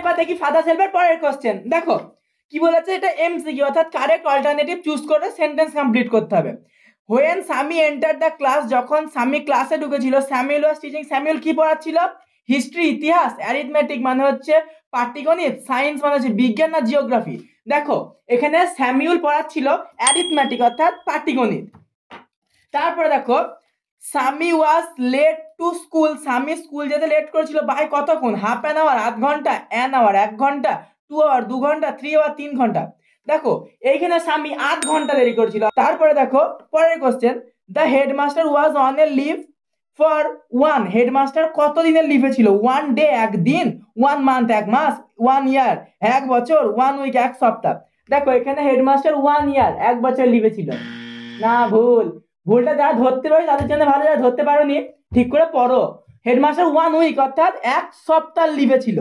এবার দেখি ফাদার সেলফের পরের কোশ্চেন। দেখো কি বলেছে, এটা এমসিকিউ অর্থাৎ কারেক্ট অল্টারনেটিভ চুজ করে সেন্টেন্স কমপ্লিট করতে হবে। When Sami enter the class, যখন সামি ক্লাসে ঢুকেছিল, স্যামুয়েল ওয়াজ টিচিং, স্যামুয়েল কি পড়াচ্ছিল? হিস্ট্রি, ইতিহাস, অ্যারিথমেটিক মানে হচ্ছে পাটিগণিত, সায়েন্স মানে হচ্ছে বিজ্ঞান না জিওগ্রাফি। দেখো এখানে স্যামুয়েল পড়াচ্ছিল অ্যারিথমেটিক অর্থাৎ পাটিগণিত। তারপরে দেখো Sami was late to school, Sami school যেতে লেট করেছিল বাই কতক্ষণ? হাফ অ্যান আওয়ার, আধ ঘন্টা, অ্যান আওয়ার 1 ঘন্টা, 2 আওয়ার 2 ঘন্টা, 3 আওয়ার 3 ঘন্টা। দেখো এইখানে স্বামী আধ ঘন্টা দেরি করেছিল। তারপরে দেখো পরের question, the headmaster was on a leave for 1, headmaster কত দিনের লিভে ছিল? 1 ডে একদিন, 1 মান্থ এক মাস, 1 ইয়ার এক বছর, 1 উইক এক সপ্তাহ। দেখো এখানে হেডমাস্টার 1 ইয়ার এক বছর লিভে ছিল না, ভুল। ভুলটা যারা ধরতে পারো তাদের জন্য ভালো, যারা ধরতে পারোনি ঠিক করে পড়ো। হেডমাস্টার 1 উইক অর্থাৎ এক সপ্তাহ লিভে ছিল।